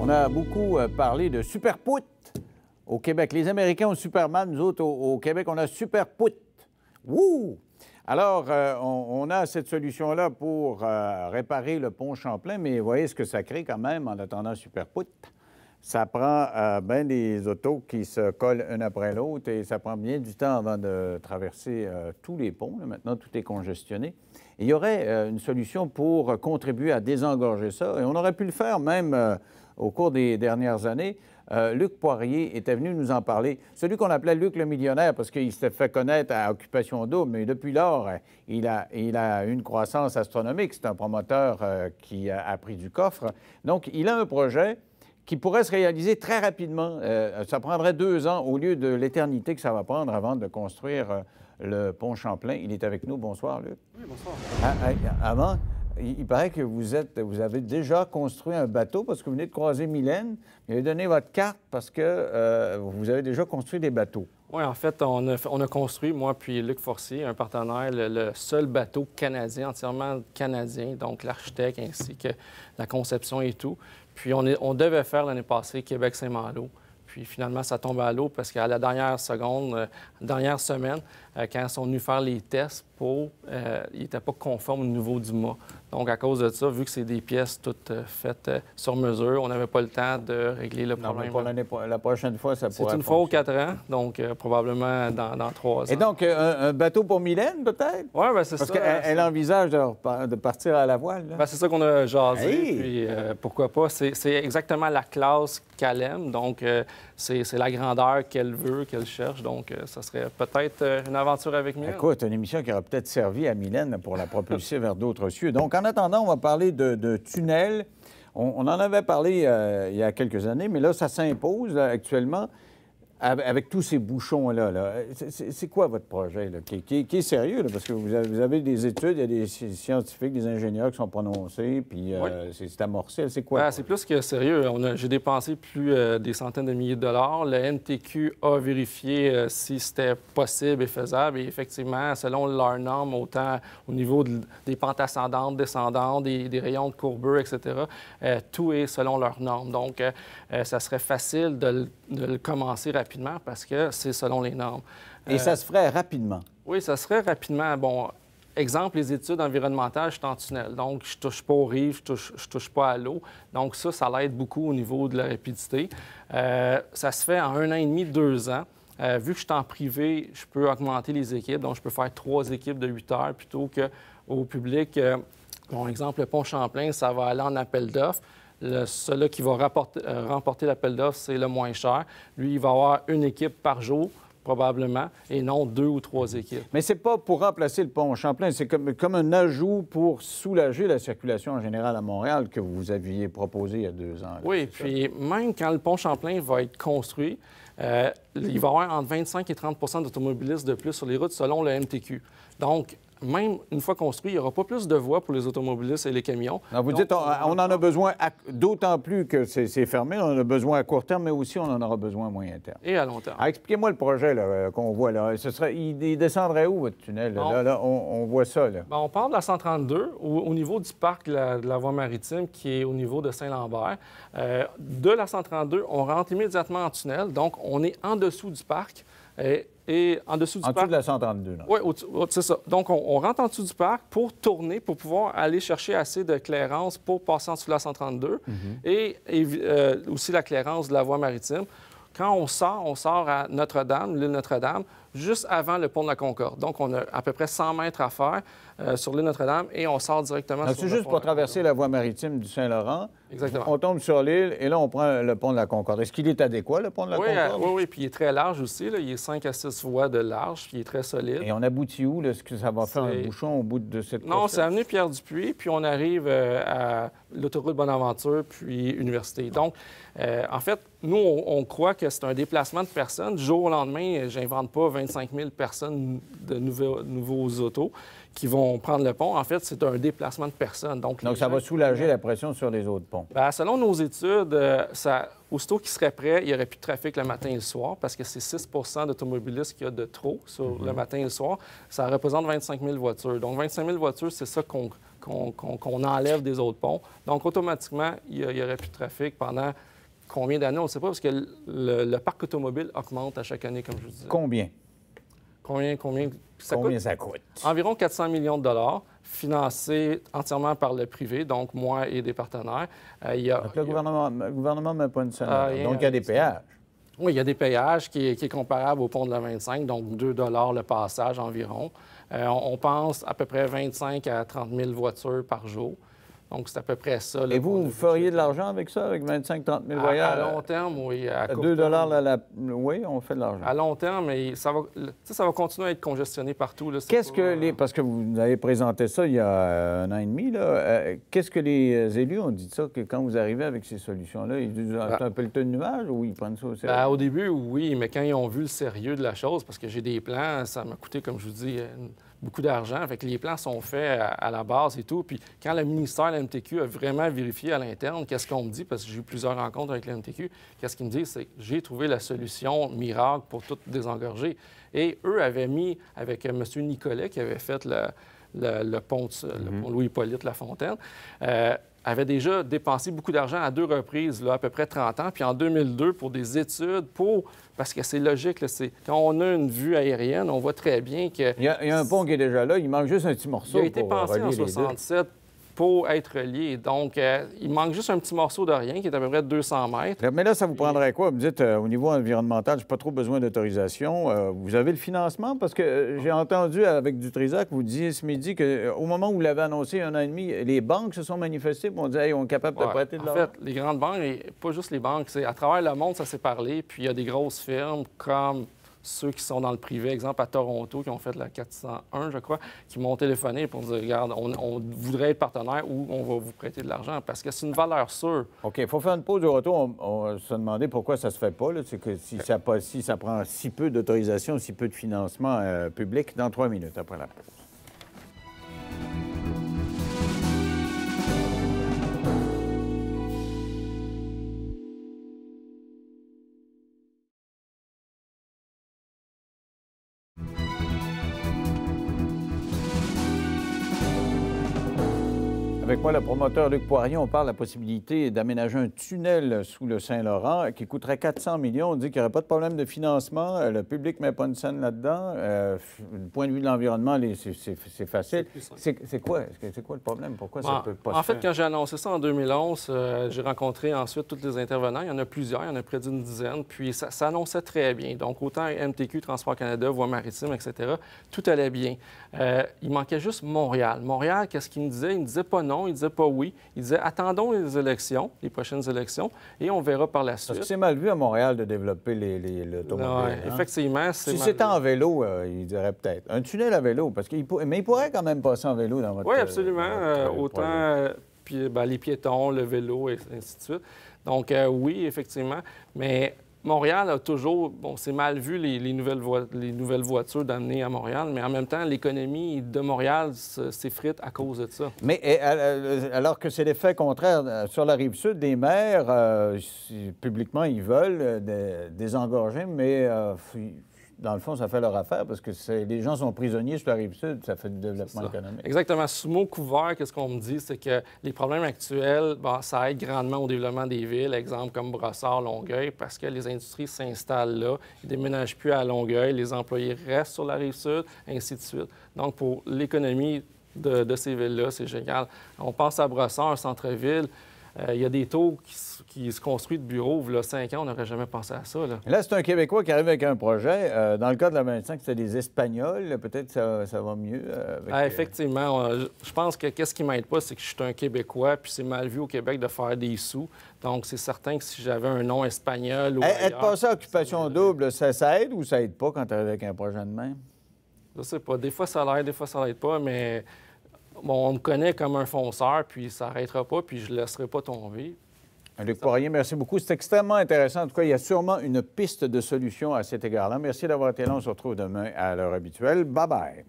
On a beaucoup parlé de Superput au Québec. Les Américains ont Superman, nous autres, au Québec, on a Superput. Wouh! Alors, on a cette solution-là pour réparer le pont Champlain, mais vous voyez ce que ça crée quand même en attendant Superput. Ça prend bien des autos qui se collent un après l'autre et ça prend bien du temps avant de traverser tous les ponts. Là. Maintenant, tout est congestionné. Et il y aurait une solution pour contribuer à désengorger ça. Et on aurait pu le faire même au cours des dernières années. Luc Poirier était venu nous en parler. Celui qu'on appelait Luc le millionnaire parce qu'il s'était fait connaître à Occupation Double, mais depuis lors, il a une croissance astronomique. C'est un promoteur qui a pris du coffre. Donc, il a un projet qui pourrait se réaliser très rapidement. Ça prendrait 2 ans au lieu de l'éternité que ça va prendre avant de construire le pont Champlain. Il est avec nous. Bonsoir, Luc. Oui, bonsoir. Avant, il paraît que vous avez déjà construit un bateau parce que vous venez de croiser Mylène. Vous avez donné votre carte parce que vous avez déjà construit des bateaux. Oui, en fait, on a construit, moi puis Luc Forcier, un partenaire, le seul bateau canadien, entièrement canadien, donc l'architecte ainsi que la conception et tout. Puis on devait faire l'année passée Québec-Saint-Malo. Puis finalement, ça tombe à l'eau parce qu'à la dernière seconde, dernière semaine, quand ils sont venus faire les tests, ils n'étaient pas conformes au niveau du mât. Donc, à cause de ça, vu que c'est des pièces toutes faites sur mesure, on n'avait pas le temps de régler le problème. Non, mais pour la prochaine fois, ça pourrait C'est une fois aux 4 ans, donc probablement dans 3 ans. Et donc, un bateau pour Mylène, peut-être? Oui, bien, c'est ça. Parce qu'elle envisage de partir à la voile. Bien, c'est ça qu'on a jasé. Hey! Puis, pourquoi pas? C'est exactement la classe qu'elle aime. Donc, c'est la grandeur qu'elle veut, qu'elle cherche. Donc, ça serait peut-être une aventure avec Mylène. Écoute, une émission qui aurait peut-être servi à Mylène pour la propulser vers d'autres cieux. Donc, en attendant, on va parler de tunnels. On en avait parlé il y a quelques années, mais là, ça s'impose actuellement avec tous ces bouchons-là. C'est quoi votre projet là, qui est sérieux? Là, parce que vous avez des études, il y a des scientifiques, des ingénieurs qui sont prononcés, puis oui. C'est amorcé. C'est quoi? C'est plus que sérieux. J'ai dépensé plus des centaines de milliers de dollars. Le MTQ a vérifié si c'était possible et faisable. Et effectivement, selon leurs normes, autant au niveau des pentes ascendantes, descendantes, des rayons de courbure, etc., tout est selon leurs normes. Donc, ça serait facile de le commencer rapidement parce que c'est selon les normes. Et ça se ferait rapidement? Oui, ça serait rapidement. Bon, exemple, les études environnementales, je suis en tunnel. Donc, je touche pas aux rives, je touche pas à l'eau. Donc, ça l'aide beaucoup au niveau de la rapidité. Ça se fait en 1 an et demi, 2 ans. Vu que je suis en privé, je peux augmenter les équipes. Donc, je peux faire 3 équipes de 8 heures plutôt qu'au public. Bon, exemple, le pont Champlain, ça va aller en appel d'offres. Celui qui va remporter l'appel d'offres, c'est le moins cher. Lui, il va avoir 1 équipe par jour, probablement, et non 2 ou 3 équipes. Mais c'est pas pour remplacer le pont Champlain, c'est comme un ajout pour soulager la circulation en général à Montréal que vous aviez proposé il y a 2 ans. Là, oui, puis même quand le pont Champlain va être construit, il va y avoir entre 25 et 30 d'automobilistes de plus sur les routes selon le MTQ. Donc, même une fois construit, il n'y aura pas plus de voies pour les automobilistes et les camions. Alors, vous dites on en a besoin, d'autant plus que c'est fermé, on en a besoin à court terme, mais aussi on en aura besoin à moyen terme. Et à long terme. Alors, expliquez-moi le projet qu'on voit là. Il descendrait où, votre tunnel? Là, on voit ça. Là. Bien, on part de la 132 au niveau du parc de la voie maritime qui est au niveau de Saint-Lambert. De la 132, on rentre immédiatement en tunnel, donc on est en dessous du parc. Et en dessous du parc... En dessous de la 132, là. Oui, c'est ça. Donc, on rentre en dessous du parc pour tourner, pour pouvoir aller chercher assez de clairance pour passer en dessous de la 132 et aussi la clairance de la voie maritime. Quand on sort à Notre-Dame, l'île Notre-Dame, juste avant le pont de la Concorde. Donc, on a à peu près 100 mètres à faire sur l'île Notre-Dame et on sort directement sur c'est juste pour traverser la voie maritime du Saint-Laurent. Exactement. On tombe sur l'île et là, on prend le pont de la Concorde. Est-ce qu'il est adéquat, le pont de la Concorde? Oui, puis il est très large aussi. Là. Il est 5 à 6 voies de large, puis il est très solide. Et on aboutit où? Est-ce que ça va faire un bouchon au bout de cette Non, c'est avenue Pierre-Dupuis, puis on arrive à l'autoroute Bonaventure, puis Université. Donc, en fait, nous, on croit que c'est un déplacement de personnes. Du jour au lendemain, j'invente pas 25 000 personnes de nouveaux autos qui vont prendre le pont. En fait, c'est un déplacement de personnes. Donc ça va soulager la pression sur les autres ponts. Bien, selon nos études, aussitôt qu'il serait prêt, il n'y aurait plus de trafic le matin et le soir parce que c'est 6 d'automobilistes qu'il y a de trop sur le matin et le soir. Ça représente 25 000 voitures. Donc, 25 000 voitures, c'est ça qu'on enlève des autres ponts. Donc, automatiquement, il n'y aurait plus de trafic pendant Combien d'années, on ne sait pas, parce que le parc automobile augmente à chaque année, comme je vous disais. Combien? Combien Ça coûte? Environ 400 millions de dollars, financés entièrement par le privé, donc moi et des partenaires. Donc, le gouvernement ne met pas une scène. Donc, il y a des péages. Oui, il y a des péages qui est comparable au pont de la 25, donc 2 le passage environ. On pense à peu près 25 à 30 000 voitures par jour. Donc, c'est à peu près ça. Et vous feriez de l'argent avec ça, avec 25-30 000 voyages? À long terme, oui. À 2 oui, on fait de l'argent. À long terme, mais ça va continuer à être congestionné partout. Parce que vous avez présenté ça il y a un an et demi, qu'est-ce que les élus ont dit de ça, que quand vous arrivez avec ces solutions-là, ils disent c'est un peu le tonne de nuage ou ils prennent ça au sérieux? Au début, oui, mais quand ils ont vu le sérieux de la chose, parce que j'ai des plans, ça m'a coûté, comme je vous dis, beaucoup d'argent. Fait que les plans sont faits à la base et tout. Puis quand le ministère de la MTQ a vraiment vérifié à l'interne, qu'est-ce qu'on me dit, parce que j'ai eu plusieurs rencontres avec la MTQ, qu'est-ce qu'ils me disent, c'est que j'ai trouvé la solution miracle pour tout désengorger. Et eux avaient mis, avec M. Nicolet, qui avait fait le pont Louis-Hippolyte Lafontaine, avait déjà dépensé beaucoup d'argent à 2 reprises, là, à peu près 30 ans. Puis en 2002, pour des études, parce que c'est logique, là, quand on a une vue aérienne, on voit très bien que... Il y a un pont qui est déjà là, il manque juste un petit morceau. Il a été pensé en 67 pour être relié. Donc, il manque juste un petit morceau de rien, qui est à peu près 200 mètres. Mais là, ça vous prendrait quoi? Vous me dites, au niveau environnemental, je n'ai pas trop besoin d'autorisation. Vous avez le financement? Parce que j'ai entendu avec Dutrisac, vous disiez ce midi qu'au moment où vous l'avez annoncé, un an et demi, les banques se sont manifestées pour dire, hey, on est capable de prêter de l'argent. En fait, les grandes banques, et pas juste les banques, c'est à travers le monde, ça s'est parlé. Puis il y a des grosses firmes comme ceux qui sont dans le privé, exemple à Toronto, qui ont fait la 401, je crois, qui m'ont téléphoné pour dire, regarde, on voudrait être partenaire ou on va vous prêter de l'argent, parce que c'est une valeur sûre. OK, il faut faire une pause au retour. On va se demander pourquoi ça se fait pas. C'est que si ça prend si peu d'autorisation, si peu de financement public, dans 3 minutes après la pause. Avec moi, le promoteur Luc Poirier, on parle de la possibilité d'aménager un tunnel sous le Saint-Laurent qui coûterait 400 millions. On dit qu'il n'y aurait pas de problème de financement. Le public ne met pas une scène là-dedans. Du point de vue de l'environnement, c'est facile. C'est quoi le problème? Pourquoi ça ne peut pas se faire? En fait, quand j'ai annoncé ça en 2011, j'ai rencontré ensuite tous les intervenants. Il y en a plusieurs, il y en a près d'une dizaine. Puis ça annonçait très bien. Donc, autant MTQ, Transport Canada, Voies maritimes, etc., tout allait bien. Il manquait juste Montréal. Montréal, qu'est-ce qu'il me disait? Il ne me disait pas non. Il disait pas oui. Il disait attendons les élections, les prochaines élections, et on verra par la suite. Parce que c'est mal vu à Montréal de développer l'automobile. Oui, effectivement, c'est si c'était en vélo, il dirait peut-être. Un tunnel à vélo, mais il pourrait quand même passer en vélo dans votre... Oui, absolument. Autant puis, les piétons, le vélo, et ainsi de suite. Donc, oui, effectivement. Mais Montréal a toujours... Bon, c'est mal vu, les nouvelles voitures d'amener à Montréal, mais en même temps, l'économie de Montréal s'effrite à cause de ça. Mais alors que c'est l'effet contraire. Sur la Rive-Sud, les maires, publiquement, ils veulent désengorger, mais dans le fond, ça fait leur affaire parce que les gens sont prisonniers sur la Rive-Sud, ça fait du développement économique. Exactement. Sous mot couvert, qu'est-ce qu'on me dit? C'est que les problèmes actuels, ça aide grandement au développement des villes, exemple comme Brossard, Longueuil, parce que les industries s'installent là, ils ne déménagent plus à Longueuil, les employés restent sur la Rive-Sud, ainsi de suite. Donc, pour l'économie de ces villes-là, c'est génial. On pense à Brossard, un centre-ville. Il y a des tours qui se construisent de bureaux. Il y a 5 ans, on n'aurait jamais pensé à ça. Là, c'est un Québécois qui arrive avec un projet. Dans le cas de la 25, c'était des Espagnols. Peut-être que ça va mieux. Effectivement. Je pense que qu'est-ce qui ne m'aide pas, c'est que je suis un Québécois, puis c'est mal vu au Québec de faire des sous. Donc, c'est certain que si j'avais un nom espagnol ou être passé à occupation double, ça aide ou ça aide pas quand tu arrives avec un projet de même? Je sais pas. Des fois, ça l'aide, des fois, ça l'aide pas, mais... Bon, on me connaît comme un fonceur, puis ça n'arrêtera pas, puis je ne laisserai pas tomber. Luc Poirier, merci beaucoup. C'est extrêmement intéressant. En tout cas, il y a sûrement une piste de solution à cet égard-là. Merci d'avoir été là. On se retrouve demain à l'heure habituelle. Bye-bye.